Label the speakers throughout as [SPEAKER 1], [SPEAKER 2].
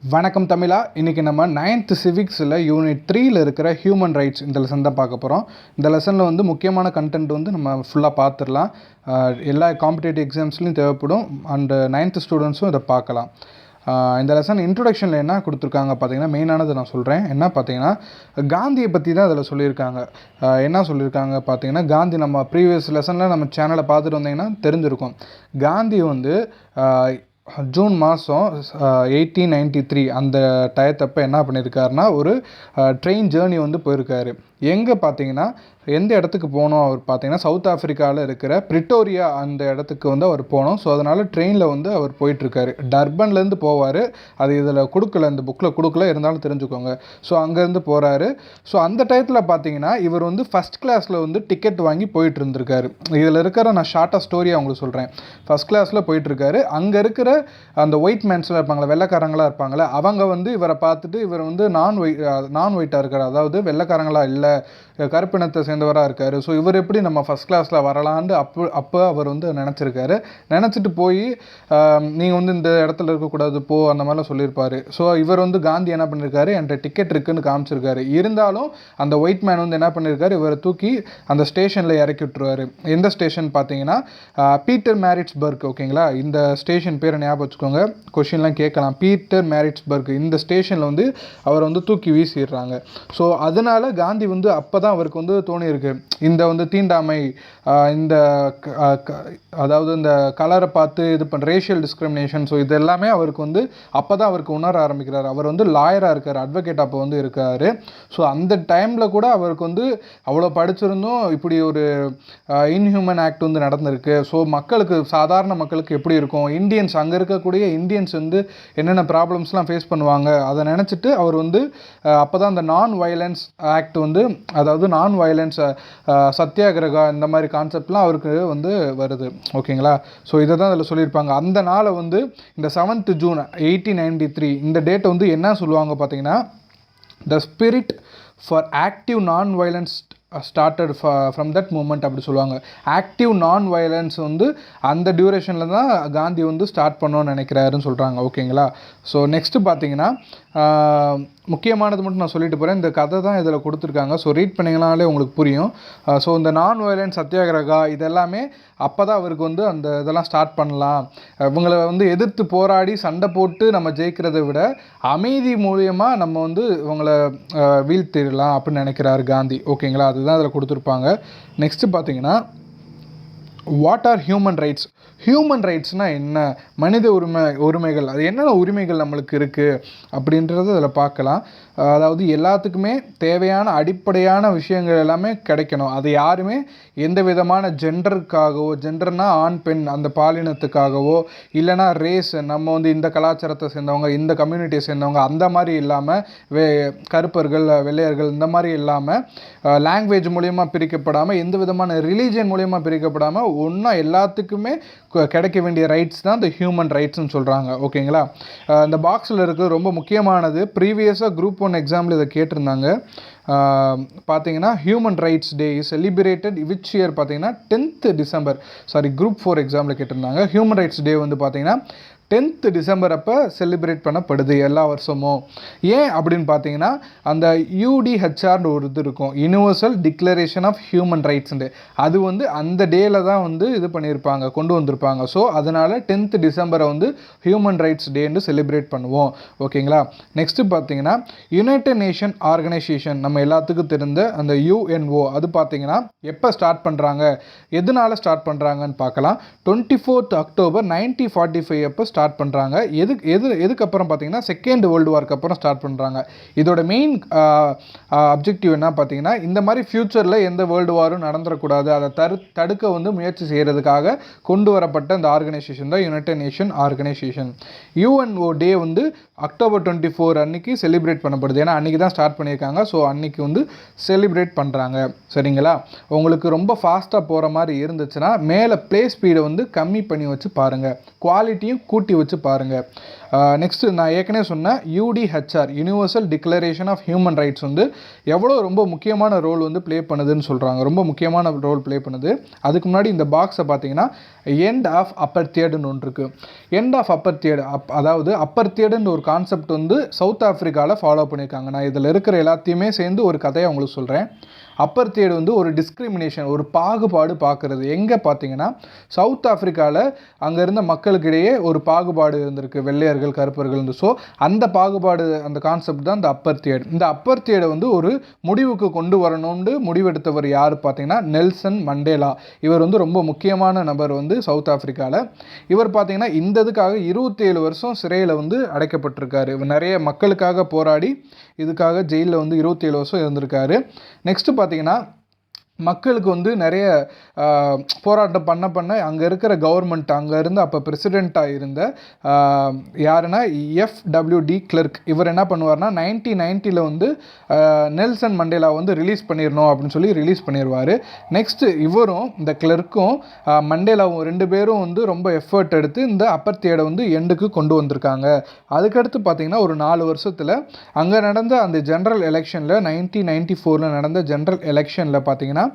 [SPEAKER 1] வணக்கம் தமிழா. இன்றைக்கி நம்ம 9th சிவிக்ஸில் யூனிட் 3ல் இருக்கிற ஹியூமன் ரைட்ஸ் இந்த லெசன் தான் பார்க்க போகிறோம். இந்த லெசனில் வந்து முக்கியமான கண்டென்ட் வந்து நம்ம ஃபுல்லாக பார்த்துடலாம். எல்லா காம்படிட்டிவ் எக்ஸாம்ஸ்லையும் தேவைப்படும். அண்டு 9th ஸ்டூடெண்ட்ஸும் இதை பார்க்கலாம். இந்த லெசன் இன்ட்ரொடக்ஷனில் என்ன கொடுத்துருக்காங்க பார்த்தீங்கன்னா, மெயினானது நான் சொல்கிறேன். என்ன பார்த்தீங்கன்னா, காந்தியை பற்றி தான் அதில் சொல்லியிருக்காங்க. என்ன சொல்லியிருக்காங்க பார்த்தீங்கன்னா, காந்தி நம்ம ப்ரீவியஸ் லெசனில் நம்ம சேனலை பார்த்துட்டு வந்தீங்கன்னா தெரிஞ்சிருக்கும். காந்தி வந்து ஜூன் மாதம் 1893 அந்த டயத்தப்போ என்ன பண்ணியிருக்காருன்னா, ஒரு ட்ரெயின் ஜேர்னி வந்து போயிருக்காரு. எங்கே பார்த்தீங்கன்னா, எந்த இடத்துக்கு போனோம் அவர் பார்த்தீங்கன்னா, சவுத் ஆஃப்ரிக்காவில் இருக்கிற பிரிட்டோரியா அந்த இடத்துக்கு வந்து அவர் போனோம். ஸோ அதனால் ட்ரெயினில் வந்து அவர் போயிட்டுருக்காரு. டர்பன்லேருந்து போவார். அது இதில் கொடுக்கல, இந்த புக்கில் கொடுக்கல, இருந்தாலும் தெரிஞ்சுக்கோங்க. ஸோ அங்கேருந்து போகிறாரு. ஸோ அந்த டயத்தில் பார்த்தீங்கன்னா, இவர் வந்து ஃபஸ்ட் கிளாஸில் வந்து டிக்கெட் வாங்கி போயிட்டு இருந்திருக்காரு. இதில் இருக்கிற நான் ஷார்ட்டாக ஸ்டோரியை உங்களுக்கு சொல்கிறேன். ஃபஸ்ட் கிளாஸில் போயிட்டுருக்காரு. அங்கே இருக்கிற அந்த ஒயிட் மேன்ஸ்லாம் இருப்பாங்களே, வெள்ளைக்காரங்களாக இருப்பாங்களே, அவங்க வந்து இவரை பார்த்துட்டு இவர் வந்து நான் ஒயிட்டாக இருக்கார், அதாவது வெள்ளைக்காரங்களாக இல்லை, கருப்பினத்தை சேர்ந்தவராக இருக்கார். ஸோ இவர் எப்படி நம்ம ஃபஸ்ட் கிளாஸில் வரலான்னு அப்போ அவர் வந்து நினச்சிருக்காரு. நினச்சிட்டு போய் நீங்கள் வந்து இந்த இடத்துல இருக்கக்கூடாது போ அந்த மாதிரிலாம் சொல்லியிருப்பார். ஸோ இவர் வந்து காந்தி என்ன பண்ணியிருக்காரு, என்கிட்ட டிக்கெட் இருக்குன்னு காமிச்சிருக்காரு. இருந்தாலும் அந்த ஒயிட் மேன் வந்து என்ன பண்ணியிருக்காரு, இவரை தூக்கி அந்த ஸ்டேஷனில் இறக்கி விட்டுருவார். எந்த ஸ்டேஷன் பார்த்தீங்கன்னா, பீட்டர் மேரிட்ஸ்பர்க். ஓகேங்களா, இந்த ஸ்டேஷன் பேரை ஞாபகம் வச்சுக்கோங்க, கொஷின்லாம் கேட்கலாம். பீட்டர் மேரிட்ஸ்பர்க் இந்த ஸ்டேஷனில் வந்து அவர் வந்து தூக்கி வீசிடுறாங்க. ஸோ அதனால் காந்தி வந்து அப்போ தான் அவருக்கு வந்து தோணியிருக்கு, இந்த வந்து தீண்டாமை, இந்த அதாவது இந்த கலரை பார்த்து இது பண்ண ரேஷியல் டிஸ்கிரிமினேஷன், ஸோ இது எல்லாமே அவருக்கு வந்து அப்போ தான் அவருக்கு உணர ஆரம்பிக்கிறார். அவர் வந்து லாயராக இருக்கார், அட்வொகேட் அப்போ வந்து இருக்கார். ஸோ அந்த டைமில் கூட அவருக்கு வந்து அவ்வளோ படிச்சிருந்தும் இப்படி ஒரு இன்ஹியூமன் ஆக்ட் வந்து நடந்திருக்கு. ஸோ மக்களுக்கு, சாதாரண மக்களுக்கு எப்படி இருக்கும், இந்தியன்ஸ் அங்கே இருக்கக்கூடிய இந்தியன்ஸ் வந்து என்னென்ன ப்ராப்ளம்ஸ்லாம் ஃபேஸ் பண்ணுவாங்க, அதை நினச்சிட்டு அவர் வந்து அப்போ தான் அந்த நான் வயலன்ஸ் ஆக்ட் வந்து, அதாவது நான் வயலன்ஸ் சத்தியாகிரகா இந்த மாதிரி கான்செப்ட்லாம் அவருக்கு வந்து வருது. ஓகேங்களா, ஸோ இதை தான் அதில் சொல்லியிருப்பாங்க. அந்த நாளை வந்து இந்த 7th ஜூன் 1893 இந்த டேட்டை வந்து என்ன சொல்லுவாங்க பார்த்தீங்கன்னா, the spirit for active non violence started from that moment அப்படி சொல்லுவாங்க. ஆக்டிவ் நான் வயலன்ஸ் வந்து அந்த டியூரேஷனில் தான் காந்தி வந்து ஸ்டார்ட் பண்ணோன்னு நினைக்கிறாருன்னு சொல்கிறாங்க. ஓகேங்களா, ஸோ நெக்ஸ்ட்டு பார்த்தீங்கன்னா, முக்கியமானது மட்டும் நான் சொல்லிட்டு போகிறேன். இந்த கதை தான் இதில் கொடுத்துருக்காங்க. ஸோ ரீட் பண்ணிங்கனாலே உங்களுக்கு புரியும். ஸோ இந்த நான் வயலன்ஸ் சத்தியாகிரகா இதெல்லாமே அப்போ தான் அவருக்கு வந்து அந்த இதெல்லாம் ஸ்டார்ட் பண்ணலாம். இவங்களை வந்து எதிர்த்து போராடி சண்டை போட்டு நம்ம ஜெயிக்கிறத விட அமைதி மூலியமாக நம்ம வந்து இவங்களை வீழ்த்திடலாம் அப்படின்னு நினைக்கிறாரு காந்தி. ஓகேங்களா, அதுதான் அதில் கொடுத்துருப்பாங்க. நெக்ஸ்ட்டு பார்த்தீங்கன்னா, what are human rights? Human ரைட்ஸ்னால் என்ன, மனித உரிமைகள், அது என்னென்ன உரிமைகள் நம்மளுக்கு இருக்குது அப்படின்றத அதில் பார்க்கலாம். அதாவது எல்லாத்துக்குமே தேவையான அடிப்படையான விஷயங்கள் எல்லாமே கிடைக்கணும். அது யாருமே எந்த விதமான ஜெண்டருக்காகவோ, ஜெண்டர்னால் ஆண் பெண் அந்த பாலினத்துக்காகவோ, இல்லைனா ரேஸ், நம்ம வந்து இந்த கலாச்சாரத்தை சேர்ந்தவங்க, இந்த கம்யூனிட்டியை சேர்ந்தவங்க அந்த மாதிரி இல்லாமல், கருப்பர்கள் வெள்ளையர்கள் இந்த மாதிரி இல்லாமல், லாங்குவேஜ் மூலயமா பிரிக்கப்படாமல், எந்த விதமான ரிலீஜியன் மூலயமா பிரிக்கப்படாமல் ஒன்றா எல்லாத்துக்குமே கிடைக்க வேண்டிய ரைட்ஸ் தான் இந்த ஹியூமன் ரைட்ஸ்னு சொல்கிறாங்க. ஓகேங்களா, இந்த பாக்ஸில் இருக்கிறது ரொம்ப முக்கியமானது. ப்ரீவியஸாக குரூப் 1 எக்ஸாம்பிள் இதை கேட்டிருந்தாங்க. பார்த்தீங்கன்னா, human rights day is celebrated which year பார்த்தீங்கன்னா 10th டிசம்பர், குரூப் 4 எக்ஸாம்பிள் கேட்டிருந்தாங்க. ஹியூமன் ரைட்ஸ் டே வந்து பார்த்தீங்கன்னா 10th டிசம்பர் அப்போ செலிப்ரேட் பண்ணப்படுது எல்லா வருஷமும். ஏன் அப்படின்னு பார்த்தீங்கன்னா, அந்த UDHRன்னு ஒரு இது இருக்கும், யூனிவர்சல் டிக்ளரேஷன் ஆஃப் ஹியூமன் ரைட்ஸ்ண்டு. அது வந்து அந்த டேயில் தான் வந்து இது பண்ணியிருப்பாங்க, கொண்டு வந்திருப்பாங்க. ஸோ அதனால் 10th டிசம்பரை வந்து ஹியூமன் ரைட்ஸ் டேன்னு செலிப்ரேட் பண்ணுவோம். ஓகேங்களா, நெக்ஸ்ட்டு பார்த்தீங்கன்னா, யுனைடெட் நேஷன் ஆர்கனைசேஷன் நம்ம எல்லாத்துக்கும் தெரிந்த அந்த UNO, அது பார்த்தீங்கன்னா எப்போ ஸ்டார்ட் பண்ணுறாங்க, எதனால ஸ்டார்ட் பண்ணுறாங்கன்னு பார்க்கலாம். 24th அக்டோபர் 1945 அப்போ ஸ்டார்ட் பண்ணுறாங்க. எதுக்கப்புறம் பார்த்தீங்கன்னா, செகண்ட் வேர்ல்டு வார்க்கு அப்புறம் ஸ்டார்ட் பண்ணுறாங்க. இதோட மெயின் அப்ஜெக்டிவ் என்ன பார்த்தீங்கன்னா, இந்த மாதிரி ஃப்யூச்சரில் எந்த வேர்ல்டு வாரும் நடந்துடக்கூடாது, அதை தடுக்க வந்து முயற்சி செய்கிறதுக்காக கொண்டு வரப்பட்ட இந்த ஆர்கனைசேஷன் தான் யுனைடெட் நேஷன் ஆர்கனைசேஷன். UNO டே வந்து அக்டோபர் 24 அன்னைக்கு செலிப்ரேட் பண்ணப்படுது. ஏன்னா அன்றைக்கி தான் ஸ்டார்ட் பண்ணியிருக்காங்க. ஸோ அன்றைக்கி வந்து செலிப்ரேட் பண்ணுறாங்க. சரிங்களா, உங்களுக்கு ரொம்ப ஃபாஸ்ட்டாக போகிற மாதிரி இருந்துச்சுன்னா மேலே ப்ளே ஸ்பீடை வந்து கம்மி பண்ணி வச்சு பாருங்கள், குவாலிட்டியும் கூட்டி கூட்டி வச்சு பாருங்கள். நெக்ஸ்ட்டு நான் ஏற்கனவே சொன்னேன் UDHR universal declaration of human rights வந்து எவ்வளோ ரொம்ப முக்கியமான ரோல் வந்து ப்ளே பண்ணுதுன்னு சொல்கிறாங்க. ரொம்ப முக்கியமான ரோல் ப்ளே பண்ணுது. அதுக்கு முன்னாடி இந்த பாக்ஸை பார்த்தீங்கன்னா எண்ட் ஆஃப் அப்பர்த்தியர்டுன்னு ஒன்று இருக்குது. எண்ட் ஆஃப் அப்பர்த்தியர்டு அதாவது அப்பர்த்தியர்டுன்ற ஒரு கான்செப்ட் வந்து சவுத் ஆஃப்ரிக்காவில் ஃபாலோ பண்ணியிருக்காங்க. நான் இதில் இருக்கிற எல்லாத்தையுமே சேர்ந்து ஒரு கதையை உங்களுக்கு சொல்கிறேன். அப்பர்த்தியர்டு வந்து ஒரு டிஸ்கிரிமினேஷன், ஒரு பாகுபாடு பார்க்குறது. எங்கே பார்த்தீங்கன்னா சவுத் ஆஃப்ரிக்காவில் அங்கே இருந்த மக்களுக்கிடையே ஒரு பாகுபாடு இருந்திருக்கு, வெள்ளையர்கள் கருப்பர்கள். ஸோ அந்த பாகுபாடு, அந்த கான்செப்ட் தான் இந்த அப்பர்த்தியர்டு. இந்த அப்பர்த்தியர்டை வந்து ஒரு முடிவுக்கு கொண்டு வரணும்னு முடிவெடுத்தவர் யார் பார்த்தீங்கன்னா நெல்சன் மண்டேலா. இவர் வந்து ரொம்ப முக்கியமான நபர் வந்து சவுத் ஆஃப்ரிக்காவில். இவர் பார்த்தீங்கன்னா இந்த இதுக்காக 27 வருஷம் சிறையில் வந்து அடைக்கப்பட்டிருக்காரு. இவர் நிறைய மக்களுக்காக போராடி இதுக்காக ஜெயிலில் வந்து 27 வருஷம் இருந்திருக்காரு. நெக்ஸ்ட்டு பார்த்தீங்கன்னா மக்களுக்கு வந்து நிறைய போராட்டம் பண்ண அங்கே இருக்கிற கவர்மெண்ட், அங்கே இருந்து அப்போ பிரசிடெண்ட்டாக இருந்த யாருன்னா FWD கிளர்க், இவர் என்ன பண்ணுவார்னா 1990 வந்து நெல்சன் மண்டேலா வந்து ரிலீஸ் பண்ணிடணும் அப்படின்னு சொல்லி ரிலீஸ் பண்ணிடுவார். நெக்ஸ்ட்டு இவரும் இந்த கிளர்க்கும் மண்டேலாவும் 2 பேரும் வந்து ரொம்ப எஃபர்ட் எடுத்து இந்த அப்பர்த்தியர்டை வந்து எண்டுக்கு கொண்டு வந்திருக்காங்க. அதுக்கடுத்து பார்த்திங்கன்னா ஒரு 4 வருஷத்தில் அங்கே நடந்த அந்த ஜென்ரல் எலெக்ஷனில் 1994 நடந்த ஜென்ரல் எலெக்ஷனில் பார்த்திங்கன்னா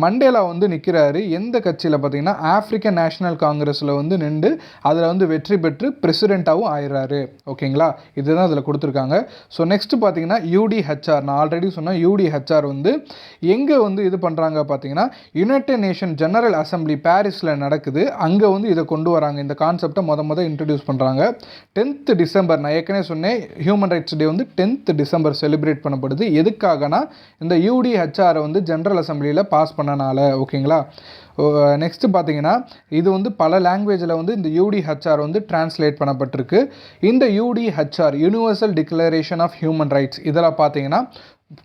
[SPEAKER 1] மண்டேலா வந்து நிற்கிறாரு. எந்த கட்சியில் பார்த்தீங்கன்னா ஆஃப்ரிக்கன் நேஷனல் காங்கிரஸில் வந்து நின்று அதில் வந்து வெற்றி பெற்று பிரசிடெண்ட்டாகவும் ஆயிடுறாரு. ஓகேங்களா, இதுதான் அதில் கொடுத்துருக்காங்க. ஸோ நெக்ஸ்ட்டு பார்த்தீங்கன்னா யூடிஹெச்ஆர், நான் ஆல்ரெடி சொன்னேன் யூடிஹெச்ஆர் வந்து எங்கே வந்து இது பண்ணுறாங்க பார்த்தீங்கன்னா யுனைடெட் நேஷன் ஜெனரல் அசம்பிளி பாரிஸில் நடக்குது. அங்கே வந்து இதை கொண்டு வராங்க. இந்த கான்செப்டை முத இன்ட்ரடியூஸ் பண்ணுறாங்க. 10th டிசம்பர், நான் ஏற்கனவே சொன்னேன் ஹியூமன் ரைட்ஸ் டே வந்து 10th டிசம்பர் செலிப்ரேட் பண்ணப்படுது. எதுக்காகனா இந்த யூடிஹெச்ஆரை வந்து ஜெனரல் அசம்பிளி பாஸ் பண்ணனால. ஓகேங்களா. நெக்ஸ்ட்டு பார்த்தீங்கன்னா இது வந்து பல லாங்குவேஜில் வந்து இந்த யூடிஹெச்ஆர் வந்து டிரான்ஸ்லேட் பண்ணப்பட்டிருக்கு. இந்த UDHR universal declaration of human rights இதில் பார்த்தீங்கன்னா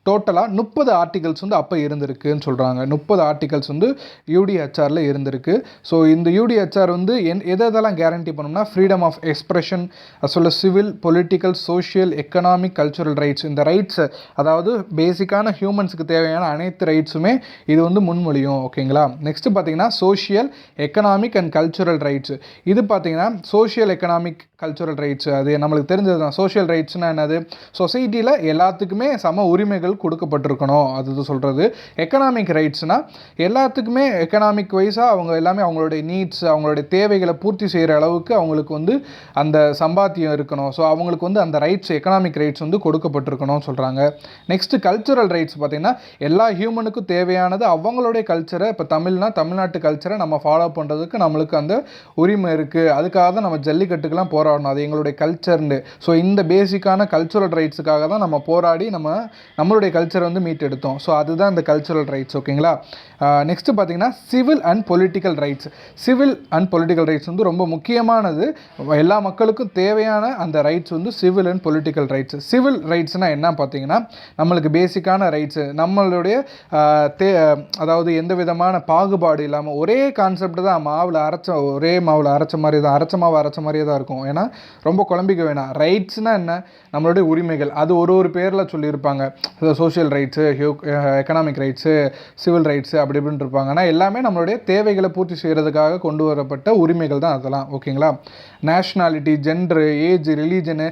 [SPEAKER 1] டோட்டலாக 30 ஆர்டிகல்ஸ் வந்து அப்போ இருந்திருக்குன்னு சொல்கிறாங்க. 30 ஆர்டிகல்ஸ் வந்து யூடிஹெச்ஆரில் இருந்திருக்கு. ஸோ இந்த யூடிஹெச்ஆர் வந்து எதெல்லாம் கேரண்டி பண்ணோம்னா freedom of expression, as civil, political, social, economic, cultural rights. இந்த ரைட்ஸை, அதாவது பேசிக்கான ஹியூமன்ஸுக்கு தேவையான அனைத்து ரைட்ஸுமே இது வந்து முன்மொழியும். ஓகேங்களா. நெக்ஸ்ட்டு பார்த்தீங்கன்னா social, economic and cultural rights. இது பார்த்தீங்கன்னா சோஷியல், எக்கனாமிக், கல்ச்சுரல் ரைட்ஸ் அது நம்மளுக்கு தெரிஞ்சது தான். சோஷியல் ரைட்ஸ்னால் என்னது? சொசைட்டியில் எல்லாத்துக்குமே சம உரிமைகள் கொடுக்கப்பட்டிருக்கணும், அது சொல்கிறது. எக்கனாமிக் ரைட்ஸ்னால் எல்லாத்துக்குமே எக்கனாமிக் வைஸாக அவங்க எல்லாமே அவங்களுடைய நீட்ஸ், அவங்களுடைய தேவைகளை பூர்த்தி செய்கிற அளவுக்கு அவங்களுக்கு வந்து அந்த சம்பாத்தியம் இருக்கணும். ஸோ அவங்களுக்கு வந்து அந்த ரைட்ஸ், எக்கனாமிக் ரைட்ஸ் வந்து கொடுக்கப்பட்டிருக்கணும்னு சொல்கிறாங்க. நெக்ஸ்ட்டு கல்ச்சுரல் ரைட்ஸ் பார்த்திங்கன்னா எல்லா ஹியூமனுக்கும் தேவையானது அவங்களுடைய கல்ச்சரை, இப்போ தமிழ்நாட்டு கல்ச்சரை நம்ம ஃபாலோ பண்ணுறதுக்கு நம்மளுக்கு அந்த உரிமை இருக்குது. அதுக்காக தான் நம்ம ஜல்லிக்கட்டுக்கெல்லாம் போராடணும், அது எங்களுடைய கல்ச்சர்னு. ஸோ இந்த பேசிக்கான கல்ச்சுரல் ரைட்ஸுக்காக தான் நம்ம போராடி நம்மளுடைய கல்ச்சரை வந்து மீட்டெடுத்தோம். ஸோ அதுதான் இந்த கல்ச்சுரல் ரைட்ஸ். ஓகேங்களா. நெக்ஸ்ட்டு பார்த்தீங்கன்னா civil and political rights. Civil and political rights வந்து ரொம்ப முக்கியமானது. எல்லா மக்களுக்கும் தேவையான அந்த ரைட்ஸ் வந்து civil and political rights. Civil ரைட்ஸ்னால் என்ன பார்த்தீங்கன்னா நம்மளுக்கு பேசிக்கான ரைட்ஸு, நம்மளுடைய அதாவது எந்த விதமான பாகுபாடு இல்லாமல் ஒரே கான்செப்ட் தான், ஒரே மாவில் அரைச்ச மாதிரி தான், அரைச்ச மாதிரியே தான் இருக்கும். ஏன்னா ரொம்ப குழம்பிக்க வேணாம். ரைட்ஸ்னால் என்ன? நம்மளுடைய உரிமைகள். அது ஒரு பேரில் சொல்லியிருப்பாங்க. Social rights, economic rights, civil rights அப்படி இப்படின்னு இருப்பாங்க. ஆனால் எல்லாமே நம்மளுடைய தேவைகளை பூர்த்தி செய்கிறதுக்காக கொண்டு வரப்பட்ட உரிமைகள் தான் அதெல்லாம். ஓகேங்களா. நேஷ்னாலிட்டி, ஜெண்டரு, ஏஜ், ரிலீஜனு,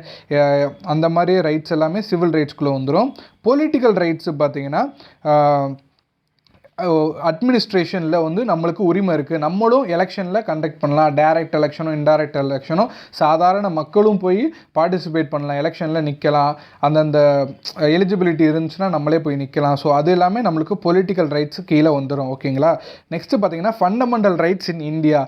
[SPEAKER 1] அந்த மாதிரி ரைட்ஸ் எல்லாமே சிவில் ரைட்ஸ்குள்ளே வந்துடும். பொலிட்டிக்கல் ரைட்ஸு பார்த்திங்கன்னா அட்மினிஸ்ட்ரேஷனில் வந்து நம்மளுக்கு உரிமை இருக்குது. நம்மளும் எலெக்ஷனில் கண்டக்ட் பண்ணலாம். டைரக்ட் எலெக்ஷனும் இன்டைரக்ட் எலெக்ஷனும் சாதாரண மக்களும் போய் பார்ட்டிசிபேட் பண்ணலாம், எலெக்ஷனில் நிற்கலாம். அந்தந்த எலிஜிபிலிட்டி இருந்துச்சுன்னா நம்மளே போய் நிற்கலாம். ஸோ அது எல்லாமே நம்மளுக்கு பொலிட்டிக்கல் ரைட்ஸ் கீழே வந்துடும். ஓகேங்களா. நெக்ஸ்ட்டு பார்த்தீங்கன்னா fundamental rights in India.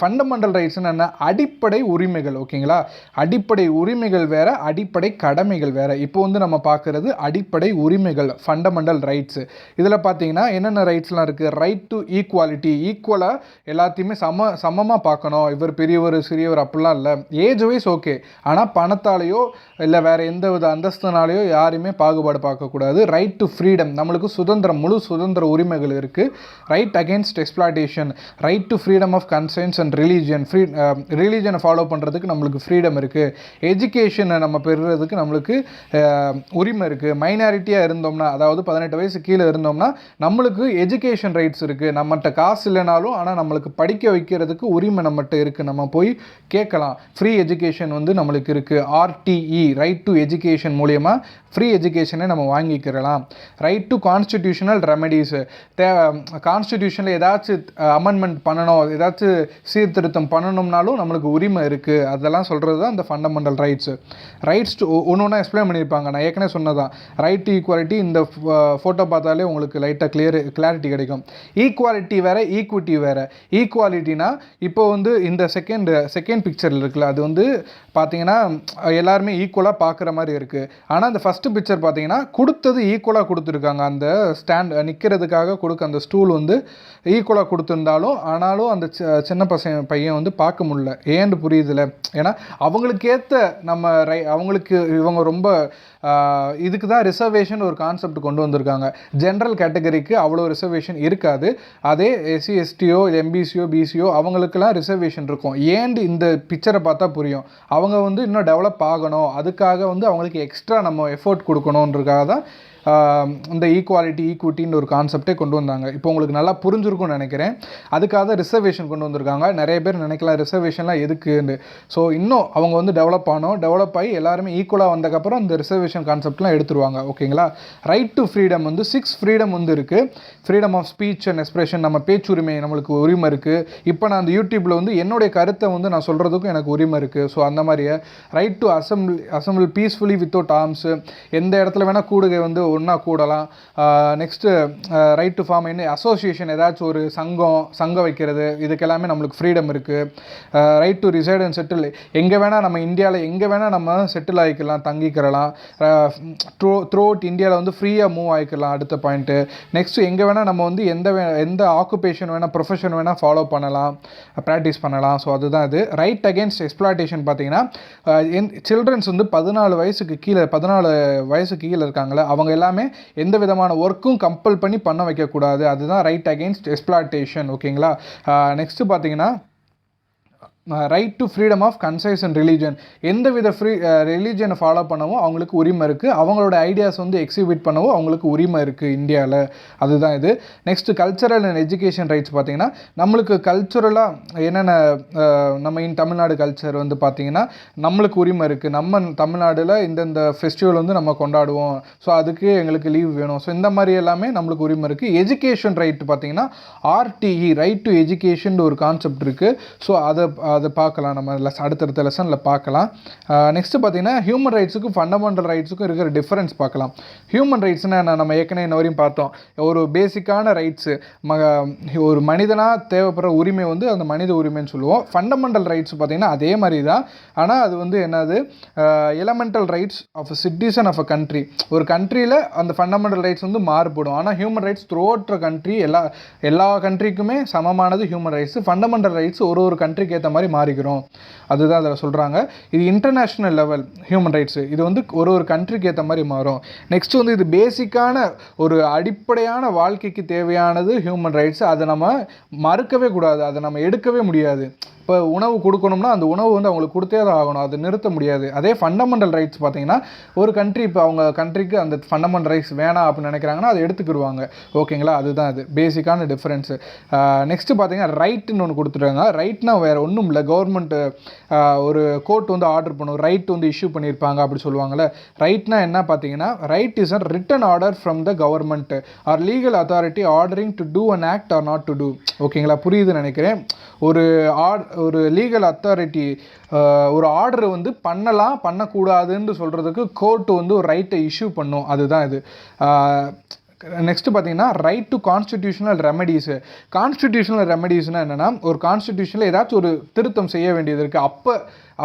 [SPEAKER 1] Fundamental ரைட்ஸ்னு என்ன? அடிப்படை உரிமைகள். ஓகேங்களா. அடிப்படை உரிமைகள் வேறு, அடிப்படை கடமைகள் வேறு. இப்போ வந்து நம்ம பார்க்குறது அடிப்படை உரிமைகள், ஃபண்டமெண்டல் ரைட்ஸு. இதில் பார்த்தீங்கன்னா என்னென்ன ரைட்ஸ்லாம் இருக்குது? ரைட் டு ஈக்குவாலிட்டி, ஈக்குவலாக எல்லாத்தையுமே சமமாக பார்க்கணும். இவர் பெரியவர் சிறியவர் அப்படிலாம் இல்லை. ஏஜ் வைஸ் ஓகே, ஆனால் பணத்தாலேயோ இல்லை வேறு எந்த வித அந்தஸ்துனாலேயோ யாருமே பாகுபாடு பார்க்கக்கூடாது. ரைட் டு ஃப்ரீடம், நம்மளுக்கு சுதந்திரம், முழு சுதந்திர உரிமைகள் இருக்குது. Right against exploitation, right to freedom of conscience and religion, ரிலீஜனை ஃபாலோ பண்ணுறதுக்கு நம்மளுக்கு ஃப்ரீடம் இருக்குது. எஜுகேஷனை நம்ம பெறுறதுக்கு நம்மளுக்கு உரிமை இருக்குது. மைனாரிட்டியாக இருந்தோம்னா, அதாவது 18 வயசு கீழே இருந்தோம்னா நம்மளுக்கு எஜுகேஷன் ரைட்ஸ் இருக்குது. நம்மகிட்ட காசு இல்லைனாலும் ஆனால் நம்மளுக்கு படிக்க வைக்கிறதுக்கு உரிமை நம்மகிட்ட இருக்குது. நம்ம போய் கேட்கலாம். ஃப்ரீ எஜுகேஷன் வந்து நம்மளுக்கு இருக்குது. RTE ரைட் டு எஜுகேஷன் மூலயமா ஃப்ரீ எஜுகேஷனை நம்ம வாங்கிக்கிறலாம். ரைட் டு கான்ஸ்டிடியூஷனல் ரெமெடிஸு, கான்ஸ்டிடியூஷனில் ஏதாச்சும் அமெண்ட்மெண்ட் பண்ணணும், ஏதாச்சும் சீர்திருத்தம் பண்ணணும்னாலும் நம்மளுக்கு உரிமை இருக்குது. அதெல்லாம் சொல்கிறது தான் இந்த ஃபண்டமெண்டல் ரைட்ஸு. ரைட்ஸ் டு ஒன்று ஒன்றா எக்ஸ்பிளைன் பண்ணியிருப்பாங்க. நான் ஏற்கனவே சொன்னதான், ரைட் டு ஈக்குவாலிட்டி இந்த ஃபோட்டோ பார்த்தாலே உங்களுக்கு லைட்டாக கிளாரிட்டி கிடைக்கும். ஈக்குவாலிட்டி வேறு, ஈக்விட்டி வேறு. ஈக்குவாலிட்டினா இப்போ வந்து இந்த செகண்ட் பிக்சரில் இருக்குல்ல, அது வந்து பார்த்தீங்கன்னா எல்லாருமே ஈக்குவலாக பார்க்குற மாதிரி இருக்குது. ஆனால் அந்த ஃபஸ்ட்டு பிக்சர் பார்த்தீங்கன்னா கொடுத்தது ஈக்குவலாக கொடுத்துருக்காங்க. அந்த ஸ்டாண்ட் நிற்கிறதுக்காக கொடுக்க அந்த ஸ்டூல் வந்து ஈக்குவலாக கொடுத்துருந்தாலும் ஆனாலும் அந்த சின்ன பையன் வந்து பார்க்க முடியல. ஏன்னு புரியுதுல? ஏன்னா அவங்களுக்கு ஏற்ற நம்ம அவங்களுக்கு இவங்க ரொம்ப இதுக்கு தான் ரிசர்வேஷன் ஒரு கான்செப்ட் கொண்டு வந்திருக்காங்க. ஜென்ரல் கேட்டகரிக்கு அவ்வளோ ரிசர்வேஷன் இருக்காது. அதே SC STயோ MBCயோ BCயோ அவங்களுக்கெல்லாம் ரிசர்வேஷன் இருக்கும். ஏன்னு இந்த பிக்சரை பார்த்தா புரியும். அவங்க வந்து இன்னும் டெவலப் ஆகணும், அதுக்காக வந்து அவங்களுக்கு எக்ஸ்ட்ரா நம்ம எஃபோர்ட் கொடுக்கணுன்றதுக்காக தான் இந்த ஈக்குவாலிட்டி ஈக்விட்டின்னு ஒரு கான்செப்டே கொண்டு வந்தாங்க. இப்போ உங்களுக்கு நல்லா புரிஞ்சிருக்கும்னு நினைக்கிறேன். அதுக்காக தான் ரிசர்வேஷன் கொண்டு வந்திருக்காங்க. நிறைய பேர் நினைக்கலாம் ரிசர்வேஷன்லாம் எதுக்குன்னு. ஸோ இன்னும் அவங்க வந்து டெவலப் ஆகி எல்லாருமே ஈக்குவலாக வந்ததுக்கப்புறம் இந்த ரிசர்வேஷன் கான்செப்ட்லாம் எடுத்துருவாங்க. ஓகேங்களா? ரைட் டு ஃப்ரீடம் வந்து 6 ஃப்ரீடம் வந்து இருக்குது. Freedom of speech and expression, நம்ம பேச்சுரிமை, நம்மளுக்கு உரிமை இருக்குது. இப்போ நான் அந்த யூடியூப்பில் வந்து என்னுடைய கருத்தை வந்து நான் சொல்கிறதுக்கும் எனக்கு உரிமை இருக்குது. ஸோ அந்த மாதிரியே right to assemble peacefully without arms, எந்த இடத்துல வேணால் கூடுகை வந்து ஒன்றா கூடலாம். நெக்ஸ்ட்டு ரைட் டு ஃபார்ம் என்ன அசோசியேஷன், ஏதாச்சும் ஒரு சங்கம் வைக்கிறது, இதுக்கெல்லாமே நம்மளுக்கு ஃப்ரீடம் இருக்குது. Right to reside and settle, எங்கே வேணால் நம்ம இந்தியாவில் எங்கே வேணால் நம்ம செட்டில் ஆகிக்கலாம், தங்கிக்கிறலாம். த்ரூ அவுட் இந்தியாவில் வந்து ஃப்ரீயாக மூவ் ஆகிக்கலாம். அடுத்த பாயிண்ட்டு. நெக்ஸ்ட்டு எங்கே வேணால் நம்ம வந்து எந்த ஆக்குபேஷன் வேணால், ப்ரொஃபஷன் வேணால் ஃபாலோ பண்ணலாம், ப்ராக்டிஸ் பண்ணலாம். ஸோ அதுதான் இது. ரைட் அகேன்ஸ்ட் எக்ஸ்ப்ளாய்டேஷன் பார்த்தீங்கன்னா சில்ட்ரன்ஸ் வந்து 14 வயசுக்கு கீழே இருக்காங்களே அவங்க எல்லாமே எந்த விதமான ஒர்க்கும் கம்பல் பண்ணி பண்ண வைக்கக்கூடாது. அதுதான் ரைட் அகெயின்ஸ்ட் எக்ஸ்ப்ளாய்டேஷன். ஓகேங்களா? நெக்ஸ்ட்டு பார்த்தீங்கன்னா right to freedom of conscience and religion, எந்த வித ரிலீஜனை ஃபாலோ பண்ணவும் அவங்களுக்கு உரிமை இருக்குது. அவங்களோட ஐடியாஸ் வந்து எக்ஸிபிட் பண்ணவும் அவங்களுக்கு உரிமை இருக்குது இந்தியாவில். அதுதான் இது. Next cultural and education rights பார்த்தீங்கன்னா நம்மளுக்கு கல்ச்சுரலாக என்னென்ன நம்ம தமிழ்நாடு கல்ச்சர் வந்து பார்த்திங்கன்னா நம்மளுக்கு உரிமை இருக்குது. நம்ம தமிழ்நாட்டில் இந்தந்த ஃபெஸ்டிவல் வந்து நம்ம கொண்டாடுவோம். ஸோ அதுக்கு எங்களுக்கு லீவ் வேணும். ஸோ இந்த மாதிரி எல்லாமே நம்மளுக்கு உரிமை இருக்குது. எஜுகேஷன் ரைட் பார்த்திங்கன்னா RTE ரைட் டு எஜுகேஷன் ஒரு கான்செப்ட் இருக்குது. ஸோ அதை பார்க்கலாம், நம்ம அடுத்தடுத்த லெசனில் பார்க்கலாம். நெக்ஸ்ட்டு பார்த்தீங்கன்னா ஹியூமன் ரைட்ஸுக்கும் ஃபண்டமெண்டல் ரைட்ஸுக்கும் இருக்கிற டிஃப்ரென்ஸ் பார்க்கலாம். ஹியூமன் ரைட்ஸ்னால் நம்ம ஏற்கனவே இன்ன வரையும் பார்த்தோம். ஒரு பேசிக்கான ரைட்ஸு, ஒரு மனிதனாக தேவைப்படுற உரிமை வந்து அந்த மனித உரிமைன்னு சொல்லுவோம். ஃபண்டமெண்டல் ரைட்ஸ் பார்த்திங்கன்னா அதே மாதிரி தான். ஆனால் அது வந்து என்னது, elemental rights of citizen of a country. ஒரு கண்ட்ரியில் அந்த ஃபண்டமெண்டல் ரைட்ஸ் வந்து மாறுபடும். ஆனால் human rights throughout country எல்லா கண்ட்ரிக்குமே சமமானது ஹியூமன் ரைட்ஸ். ஃபண்டமெண்டல் ரைட்ஸ் ஒரு கண்ட்ரிக்கு ஏற்ற மாதிரி மாறிக்கிறோம். அதுதான் அதில் சொல்கிறாங்க. இது இன்டர்நேஷ்னல் லெவல் ஹியூமன் ரைட்ஸு. இது வந்து ஒரு கண்ட்ரிக்கு ஏற்ற மாதிரி மாறும். நெக்ஸ்ட் வந்து இது பேசிக்கான ஒரு அடிப்படையான வாழ்க்கைக்கு தேவையானது ஹியூமன் ரைட்ஸ். அதை நம்ம மறுக்கவே கூடாது, அதை நம்ம எடுக்கவே முடியாது. இப்போ உணவு கொடுக்கணும்னா அந்த உணவு வந்து அவங்களுக்கு கொடுத்தே தான் ஆகணும், அது நிறுத்த முடியாது. அதே ஃபண்டமெண்டல் ரைட்ஸ் பார்த்தீங்கன்னா ஒரு கண்ட்ரி இப்போ அவங்க கண்ட்ரிக்கு அந்த ஃபண்டமெண்டல் ரைட்ஸ் வேணாம் அப்படின்னு நினைக்கிறாங்கன்னா அதை எடுத்துக்கிடுவாங்க. ஓகேங்களா? அதுதான் அது பேசிக்கான டிஃப்ரென்ஸு. நெக்ஸ்ட்டு பார்த்தீங்கன்னா ரைட்டுன்னு ஒன்று கொடுத்துருக்காங்க. ரைட்னா வேறு ஒன்றும் இல்லை, கவர்மெண்ட்டு ஒரு கோர்ட் வந்து ஆர்டர் பண்ணும், ரைட் வந்து இஷ்யூ பண்ணியிருப்பாங்க அப்படி சொல்லுவாங்கள்ல. ரைட்னா என்ன பார்த்தீங்கன்னா, right is a written order from the government or legal authority ordering to do an act or not to do. ஓகேங்களா? புரியுதுன்னு நினைக்கிறேன். ஒரு லீகல் அத்தாரிட்டி ஒரு ஆர்டர் வந்து பண்ணக்கூடாதுன்னு சொல்கிறதுக்கு கோர்ட்டு வந்து ஒரு ரைட்டை இஷ்யூ பண்ணும். அதுதான் இது. நெக்ஸ்ட்டு பார்த்தீங்கன்னா ரைட் டு கான்ஸ்டிடியூஷனல் ரெமெடிஸு. கான்ஸ்டிடியூஷனல் ரெமெடிஸ்னால் என்னென்னா, ஒரு கான்ஸ்டிடியூஷனில் ஏதாச்சும் ஒரு திருத்தம் செய்ய வேண்டியது இருக்குது.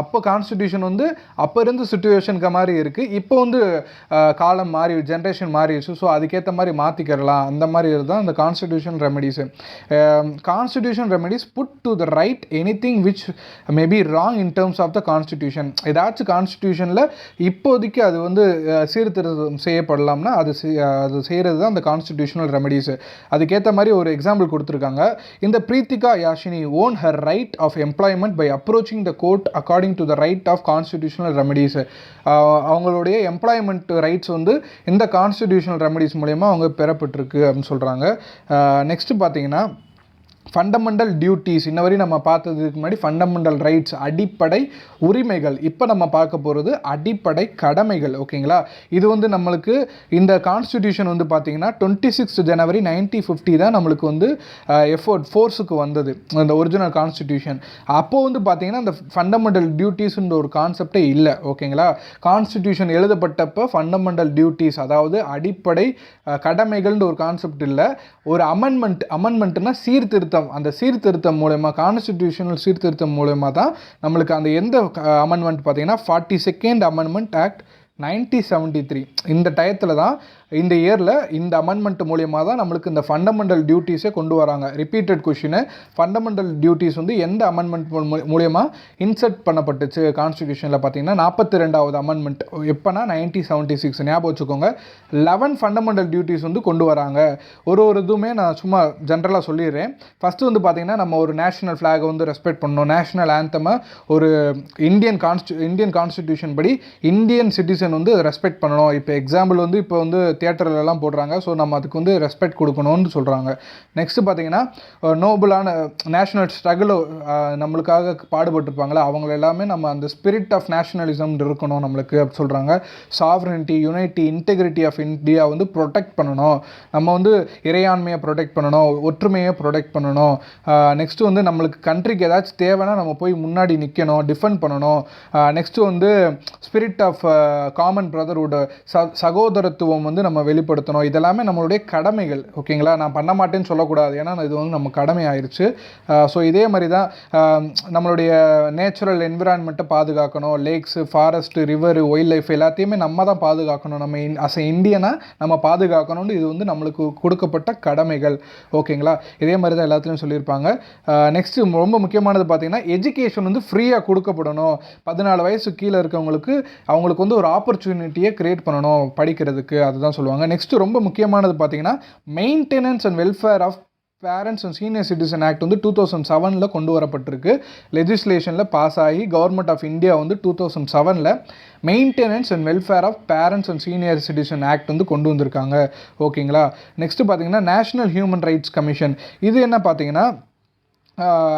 [SPEAKER 1] அப்போ கான்ஸ்டிடியூஷன் வந்து அப்போ இருந்த சுச்சுவேஷனுக்கு மாதிரி இருக்குது. இப்போ வந்து காலம் மாறி, ஜென்ரேஷன் மாறிடுச்சு. ஸோ அதுக்கேற்ற மாதிரி மாற்றிக்கிறலாம். அந்த மாதிரி தான் இந்த constitution remedies. Constitution remedies put to the right anything which may be wrong in terms of the constitution. ஏதாச்சும் கான்ஸ்டிடியூஷனில் இப்போதைக்கு அது வந்து சீர்திருத்தம் செய்யப்படலாம்னா அது செய்கிறது தான் அந்த கான்ஸ்டிடியூஷனல் ரெமெடிஸு. அதுக்கேற்ற மாதிரி ஒரு எக்ஸாம்பிள் கொடுத்துருக்காங்க. இந்த Preethika Yashini won her right of employment by approaching the court according according to the right of constitutional remedies. அவங்களுடைய எம்ப்ளாய்மெண்ட் ரைட்ஸ் வந்து இந்த கான்ஸ்டிடியூஷனல் ரெமடிஸ் மூலயமா அவங்க பெறப்பட்டிருக்கு அப்படின்னு சொல்கிறாங்க. நெக்ஸ்ட்டு பார்த்தீங்கன்னா ஃபண்டமெண்டல் டியூட்டிஸ். இன்ன வரையும் நம்ம பார்த்ததுக்கு முன்னாடி ஃபண்டமெண்டல் ரைட்ஸ் அடிப்படை உரிமைகள். இப்போ நம்ம பார்க்க போகிறது அடிப்படை கடமைகள். ஓகேங்களா, இது வந்து நம்மளுக்கு இந்த கான்ஸ்டிடியூஷன் வந்து பார்த்தீங்கன்னா 26 ஜனவரி 1950 தான் நம்மளுக்கு வந்து ஃபோர்ஸுக்கு வந்தது அந்த ஒரிஜினல் கான்ஸ்டிடியூஷன். அப்போது வந்து பார்த்தீங்கன்னா அந்த ஃபண்டமெண்டல் டியூட்டிஸ்ன்ற ஒரு கான்செப்டே இல்லை. ஓகேங்களா, கான்ஸ்டிடியூஷன் எழுதப்பட்டப்போ ஃபண்டமெண்டல் டியூட்டிஸ் அதாவது அடிப்படை கடமைகள்ன்ற ஒரு கான்செப்ட் இல்லை. ஒரு அமெண்ட்மெண்ட்னா சீர்திருத்தம். அந்த சீர்திருத்தம் மூலமா கான்ஸ்டிடியூஷனல் சீர்திருத்தம் மூலமா தான் நம்மளுக்கு அந்த எந்த அமெண்ட்மெண்ட் பார்த்தீங்கன்னா 42nd அமெண்ட்மெண்ட் ஆக்ட் 1973 இந்த டயத்தில் தான் இந்த இயரில் இந்த அமெண்ட்மெண்ட் மூலியமாக தான் நம்மளுக்கு இந்த ஃபண்டமெண்டல் டியூட்டிஸே கொண்டு வராங்க. ரிப்பீட்டட் கொஷினு, ஃபண்டமெண்டல் டியூட்டிஸ் வந்து எந்த அமெண்ட்மெண்ட் மூலியமாக இன்சர்ட் பண்ணப்பட்டுச்சு கான்ஸ்டிடியூஷனில் பார்த்தீங்கன்னா 42வது அமெண்ட்மெண்ட் எப்போனா 1976. ஞாபகம் வச்சுக்கோங்க. 11 ஃபண்டமெண்டல் டியூட்டிஸ் வந்து கொண்டு வராங்க. ஒரு இதுவுமே நான் சும்மா ஜென்ரலாக சொல்லிடுறேன். ஃபஸ்ட்டு வந்து பார்த்தீங்கன்னா நம்ம ஒரு நேஷனல் ஃப்ளாகை வந்து ரெஸ்பெக்ட் பண்ணணும். நேஷனல் ஆந்தமை ஒரு இந்தியன் கான்ஸ்டிடியூஷன் படி இந்தியன் சிட்டிசன் வந்து ரெஸ்பெக்ட் பண்ணணும். இப்போ எக்ஸாம்பிள் வந்து இப்போ வந்து தியேட்டர்லாம் போடுறாங்க. ஸோ நம்ம அதுக்கு வந்து ரெஸ்பெக்ட் கொடுக்கணும்னு சொல்கிறாங்க. நெக்ஸ்ட்டு பார்த்தீங்கன்னா நோபலான நேஷனல் ஸ்ட்ரகிள் நம்மளுக்காக பாடுபட்டுருப்பாங்களா அவங்கள எல்லாமே நம்ம அந்த ஸ்பிரிட் ஆஃப் நேஷனலிசம் இருக்கணும் நம்மளுக்கு அப்படி சொல்கிறாங்க. Sovereignty, unity, integrity of India வந்து ப்ரொடெக்ட் பண்ணணும். நம்ம வந்து இறையாண்மையை ப்ரொடெக்ட் பண்ணணும், ஒற்றுமையை ப்ரொடெக்ட் பண்ணணும். நெக்ஸ்ட்டு வந்து நம்மளுக்கு கண்ட்ரிக்கு ஏதாச்சும் தேவைன்னா நம்ம போய் முன்னாடி நிற்கணும், டிஃபெண்ட் பண்ணணும். நெக்ஸ்ட்டு வந்து ஸ்பிரிட் ஆஃப் காமன் பிரதர்ஹுட், சகோதரத்துவம் வந்து நம்ம வெளிப்படுத்தணும். இதெல்லாமே நம்மளுடைய கடமைகள். ஓகேங்களா, நான் பண்ண மாட்டேன்னு சொல்லக்கூடாது, ஏன்னா இது வந்து நம்ம கடமை ஆயிடுச்சு. ஸோ இதே மாதிரி தான் நம்மளுடைய நேச்சுரல் என்விரான்மெண்ட்டை பாதுகாக்கணும். Lakhs, forest, river, wild life எல்லாத்தையுமே நம்ம தான் பாதுகாக்கணும். நம்ம அஸ் எ இந்தியனாக நம்ம பாதுகாக்கணும்னு இது வந்து நம்மளுக்கு கொடுக்கப்பட்ட கடமைகள். ஓகேங்களா, இதே மாதிரி தான் எல்லாத்துலேயும் சொல்லியிருப்பாங்க. நெக்ஸ்ட்டு ரொம்ப முக்கியமானது பார்த்தீங்கன்னா எஜுகேஷன் வந்து ஃப்ரீயாக கொடுக்கப்படணும். 14 வயசு கீழே இருக்கவங்களுக்கு அவங்களுக்கு வந்து ஒரு ஆப்பர்ச்சுனிட்டியை கிரியேட் பண்ணணும் படிக்கிறதுக்கு, அதுதான் சொல்லுவாங்க. நெக்ஸ்ட்டு ரொம்ப முக்கியமானது பார்த்தீங்கன்னா maintenance and welfare of parents and senior citizen act வந்து 2007 கொண்டு வரப்பட்டிருக்கு. லெஜிஸ்லேஷனில் பாஸ் ஆகி கவர்மெண்ட் ஆஃப் இந்தியா வந்து 2007 maintenance and welfare of parents and senior citizen act வந்து கொண்டு வந்திருக்காங்க. ஓகேங்களா, நெக்ஸ்ட்டு பார்த்தீங்கன்னா நேஷனல் ஹியூமன் ரைட்ஸ் கமிஷன். இது என்ன பார்த்தீங்கன்னா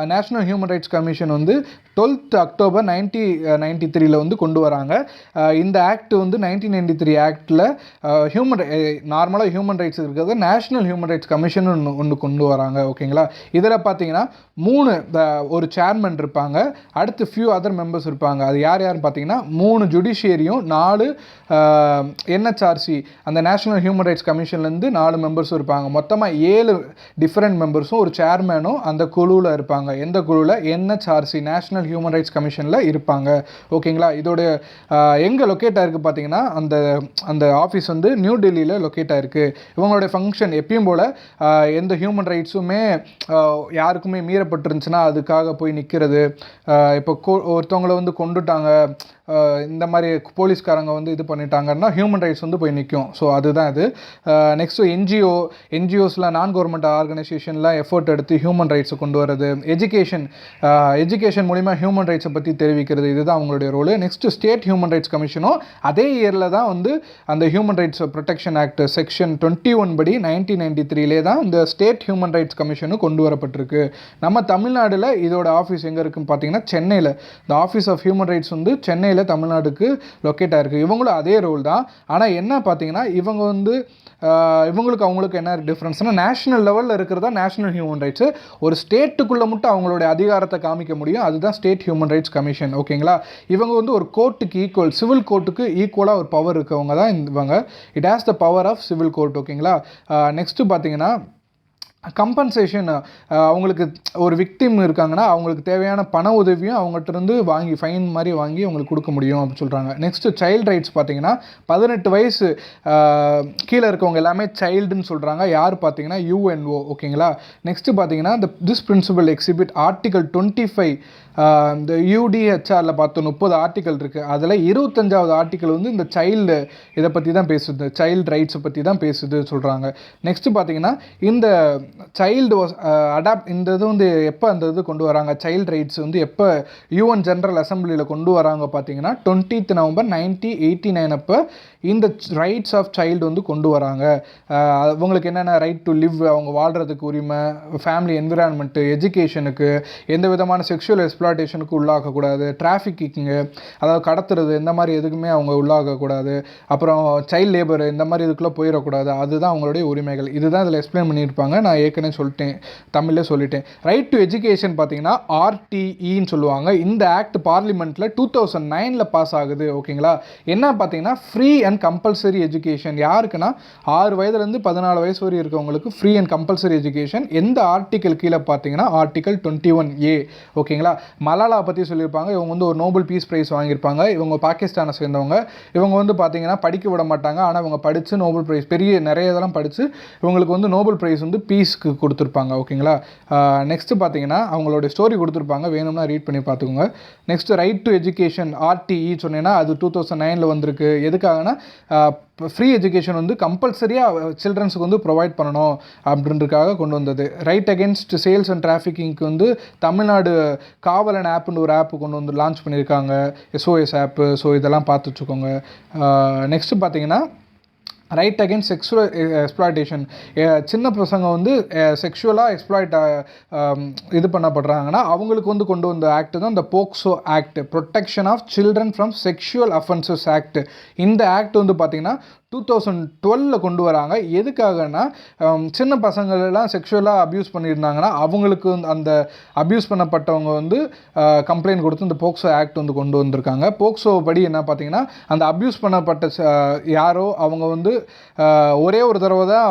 [SPEAKER 1] நேஷ்னல் ஹியூமன் ரைட்ஸ் கமிஷன் வந்து 12th அக்டோபர் 1993 வந்து கொண்டு வராங்க. இந்த ஆக்ட் வந்து 1993 ஆக்டில் நார்மலாக ஹியூமன் ரைட்ஸ் இருக்கிறது நேஷ்னல் ஹியூமன் ரைட்ஸ் கமிஷன் ஒன்று கொண்டு வராங்க. ஓகேங்களா, இதில் பார்த்தீங்கன்னா 3 ஒரு சேர்மன் இருப்பாங்க, அடுத்து ஃபியூ அதர் மெம்பர்ஸ் இருப்பாங்க. அது யாருன்னு பார்த்தீங்கன்னா 3 ஜுடிஷியரியும் 4 என்ஹெச்ஆர்சி அந்த நேஷ்னல் ஹியூமன் ரைட்ஸ் கமிஷன்லேருந்து 4 மெம்பர்ஸும் இருப்பாங்க. மொத்தமாக 7 டிஃப்ரெண்ட் மெம்பர்ஸும் ஒரு சேர்மேனும் அந்த குழுவில் இருப்பாங்க. எந்த குழுவில்? என்ஹெச்ஆர்சி நேஷனல் ஹியூமன் ரைட்ஸ் கமிஷனில் இருப்பாங்க. ஓகேங்களா, இதோட எங்கே லொக்கேட் ஆகிருக்கு பார்த்தீங்கன்னா அந்த ஆஃபீஸ் வந்து நியூ டெல்லியில் லொக்கேட் ஆகிருக்கு. இவங்களுடைய ஃபங்க்ஷன் எப்பயும் போல் எந்த ஹியூமன் ரைட்ஸுமே யாருக்குமே மீறப்பட்டிருந்துச்சுன்னா அதுக்காக போய் நிற்கிறது. இப்போ ஒருத்தவங்களை வந்து கொண்டுட்டாங்க, இந்த மாதிரி போலீஸ்காரங்க வந்து இது பண்ணிட்டாங்கன்னா ஹியூமன் ரைட்ஸ் வந்து போய் நிற்கும். ஸோ அதுதான் இது. நெக்ஸ்ட்டு என்ஜிஓஸில் நான் கவர்மெண்ட் ஆர்கனைசேஷன்லாம் எஃபோர்ட் எடுத்து ஹியூமன் ரைட்ஸை கொண்டு வரது. எஜுகேஷன் மூலிமா ஹியூமன் ரைட்ஸை பற்றி தெரிவிக்கிறது, இதுதான் அவங்களுடைய role. Next state human rights கமிஷனும் அதே இயரில் தான் வந்து அந்த human rights protection act section 21 படி 1993 தான் இந்த ஸ்டேட் ஹியூமன் ரைட்ஸ் கமிஷனும் கொண்டு வரப்பட்டிருக்கு. நம்ம தமிழ்நாட்டில் இதோட ஆஃபீஸ் எங்கே இருக்குன்னு பார்த்தீங்கன்னா சென்னையில். இந்த ஆஃபீஸ் ஆஃப் ஹியூமன் ரைட்ஸ் வந்து சென்னையில் தமிழ்நாடுக்கு லொக்கேட் ஆகிருக்கு. இவங்களும் அதே ரோல் தான். ஆனால் என்ன பார்த்தீங்கன்னா இவங்க வந்து அவங்களுக்கு என்ன டிஃப்ரென்ஸ்னா நேஷனல் லெவலில் இருக்கிறதா நேஷனல் ஹியூமன் ரைட்ஸு, ஒரு ஸ்டேட்டுக்குள்ளே மட்டும் அவங்களுடைய அதிகாரத்தை காமிக்க முடியும், அதுதான் ஸ்டேட் ஹியூமன் ரைட்ஸ் கமிஷன். ஓகேங்களா, இவங்க வந்து ஒரு கோர்ட்டுக்கு ஈக்குவல், சிவில் கோர்ட்டுக்கு ஈக்குவலாக ஒரு பவர் இருக்கவங்க தான் இவங்க. It has the power of civil court. ஓகேங்களா, நெக்ஸ்ட்டு பார்த்தீங்கன்னா கம்பன்சேஷன். அவங்களுக்கு ஒரு விக்டிம் இருக்காங்கன்னா அவங்களுக்கு தேவையான பண உதவியும் அவங்ககிட்ட இருந்து வாங்கி ஃபைன் மாதிரி வாங்கி அவங்களுக்கு கொடுக்க முடியும் அப்படின்னு சொல்கிறாங்க. நெக்ஸ்ட்டு சைல்டு ரைட்ஸ் பார்த்தீங்கன்னா 18 வயசு கீழே இருக்கவங்க எல்லாமே சைல்டுன்னு சொல்கிறாங்க. யார் பார்த்தீங்கன்னா யூஎன்ஓ. ஓகேங்களா, நெக்ஸ்ட்டு பார்த்தீங்கன்னா திஸ் பிரின்சிபல் எக்ஸிபிட் ஆர்டிகல் 25 இந்த யூடிஹெச்ஆரில் பார்த்தோம் 30 ஆர்டிக்கல் இருக்குது. அதில் 25வது ஆர்டிக்கல் வந்து இந்த சைல்டு இதை பற்றி தான் பேசுது, சைல்டு ரைட்ஸை பற்றி தான் பேசுது சொல்கிறாங்க. நெக்ஸ்ட்டு பார்த்தீங்கன்னா இந்த சைல்டு இந்த இது வந்து எப்போ அந்த இது கொண்டு வராங்க, சைல்டு ரைட்ஸ் வந்து எப்போ யூஎன் ஜென்ரல் அசம்பிளியில் கொண்டு வராங்க பார்த்தீங்கன்னா 20th நவம்பர் 1989 அப்போ இந்த ரைட்ஸ் ஆஃப் சைல்டு வந்து கொண்டு வராங்க. அவங்களுக்கு என்னென்ன ரைட் டு லிவ், அவங்க வாழ்கிறதுக்கு உரிமை, ஃபேமிலி என்விரான்மெண்ட்டு, எஜுகேஷனுக்கு, எந்த விதமான செக்ஷுவல் எக்ஸ்ப்ளாய்டேஷனுக்கு உள்ளாகக்கூடாது, டிராஃபிக்கிங்கு அதாவது கடத்துறது இந்த மாதிரி எதுக்குமே அவங்க உள்ளாகக்கூடாது, அப்புறம் சைல்டு லேபர் இந்த மாதிரி இதுக்குள்ளே போயிடக்கூடாது, அதுதான் அவங்களுடைய உரிமைகள். இதுதான் இதில் எக்ஸ்பிளைன் பண்ணியிருப்பாங்க. நான் ஏற்கனவே சொல்லிட்டேன், தமிழ்லே சொல்லிட்டேன். ரைட் டு எஜுகேஷன் பார்த்தீங்கன்னா RTEன்னு சொல்லுவாங்க. இந்த ஆக்ட் பார்லிமெண்ட்டில் 2009 பாஸ் ஆகுது. ஓகேங்களா? என்ன பார்த்தீங்கன்னா ஃப்ரீ அண்ட் கம்பல்சரி எஜுகேஷன். யாருக்குன்னா 6 வயதுலேருந்து 14 வயசு வரை இருக்கவங்களுக்கு ஃப்ரீ அண்ட் கம்பல்சரி எஜுகேஷன். எந்த ஆர்டிக்கல் கீழே பார்த்தீங்கன்னா ஆர்டிக்கல் 21A. ஓகேங்களா? மலாலா பற்றி சொல்லியிருப்பாங்க. இவங்க வந்து ஒரு நோபல் பீஸ் ப்ரைஸ் வாங்கியிருப்பாங்க. இவங்க பாகிஸ்தானை சேர்ந்தவங்க. இவங்க வந்து பார்த்தீங்கன்னா படிக்க விட மாட்டாங்க. ஆனால் இவங்க படித்து நோபல் ப்ரைஸ் நிறைய இதெல்லாம் படித்து இவங்களுக்கு வந்து நோபல் ப்ரைஸ் வந்து பீஸ்க்கு கொடுத்துருப்பாங்க. ஓகேங்களா? நெக்ஸ்ட்டு பார்த்தீங்கன்னா அவங்களோட ஸ்டோரி கொடுத்துருப்பாங்க, வேணும்னா ரீட் பண்ணி பார்த்துக்கோங்க. Next right to education RTE சொன்னேன்னா அது 2009 வந்திருக்கு. எதுக்காகனா ஃப்ரீ எஜுகேஷன் வந்து கம்பல்சரியாக சில்ட்ரன்ஸுக்கு வந்து ப்ரொவைட் பண்ணணும் அப்படின்றதுக்காக கொண்டு வந்தது. ரைட் அகேன்ஸ்ட் சேல்ஸ் அண்ட் டிராஃபிக்கிங்க்கு வந்து தமிழ்நாடு காவலன் ஆப்னு ஒரு ஆப் கொண்டு வந்து லான்ச் பண்ணியிருக்காங்க, SOS ஆப்பு. ஸோ இதெல்லாம் பார்த்து வச்சுக்கோங்க. நெக்ஸ்ட்டு பார்த்தீங்கன்னா ரைட் அகேன்ஸ்ட் செக்ஷுவல் எக்ஸ்ப்ளாய்டேஷன். சின்ன பசங்க வந்து செக்ஷுவலாக இது பண்ணப்படுறாங்கன்னா அவங்களுக்கு வந்து கொண்டு வந்த ஆக்ட் தான் இந்த POCSO act, protection of children from sexual offences act. இந்த ஆக்ட் வந்து பார்த்திங்கன்னா 2012 கொண்டு வராங்க. எதுக்காகனா சின்ன பசங்களெல்லாம் செக்ஷுவலாக அப்யூஸ் பண்ணியிருந்தாங்கன்னா அவங்களுக்கு அந்த அப்யூஸ் பண்ணப்பட்டவங்க வந்து கம்ப்ளைண்ட் கொடுத்து இந்த போக்சோ ஆக்ட் வந்து கொண்டு வந்திருக்காங்க. போக்சோ படி என்ன பார்த்தீங்கன்னா அந்த அப்யூஸ் பண்ணப்பட்ட யாரோ அவங்க வந்து ஒரே ஒரு தடவை தான்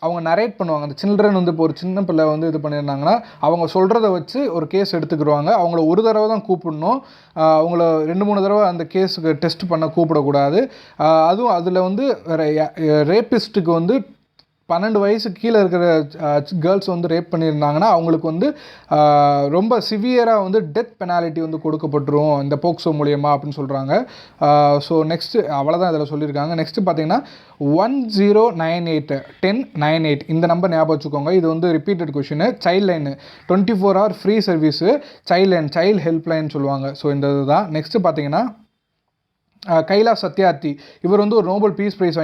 [SPEAKER 1] அவங்க நரேட் பண்ணுவாங்க. அந்த சில்ட்ரன் வந்து இப்போ ஒரு சின்ன பிள்ளை வந்து இது பண்ணியிருந்தாங்கன்னா அவங்க சொல்கிறத வச்சு ஒரு கேஸ் எடுத்துக்கிடுவாங்க. அவங்கள ஒரு தடவை தான் கூப்பிடணும், அவங்கள 2-3 தடவை அந்த கேஸுக்கு டெஸ்ட் பண்ண கூப்பிடக்கூடாது. அதுவும் அதில் வந்து ரேப்பிஸ்ட்டுக்கு வந்து 12 வயசுக்கு கீழே இருக்கிற கேர்ள்ஸ் வந்து ரேப் பண்ணியிருந்தாங்கன்னா அவங்களுக்கு வந்து ரொம்ப சிவியராக வந்து டெத் பெனாலிட்டி வந்து கொடுக்கப்பட்டுரும் இந்த போக்சோ மூலியமா அப்படின்னு சொல்கிறாங்க. ஸோ நெக்ஸ்ட்டு அவ்வளோதான் இதில் சொல்லியிருக்காங்க. நெக்ஸ்ட்டு பார்த்தீங்கன்னா 1098 இந்த நம்பர் ஞாபகம் வச்சுக்கோங்க. இது வந்து repeated question. Child line 24 hour free service, child helpline சொல்லுவாங்க. ஸோ இந்த இதுதான். நெக்ஸ்ட்டு பார்த்தீங்கன்னா கைலாஷ் சத்யார்த்தி, இவர் வந்து ஒரு நோபல் பீஸ் ப்ரைஸ்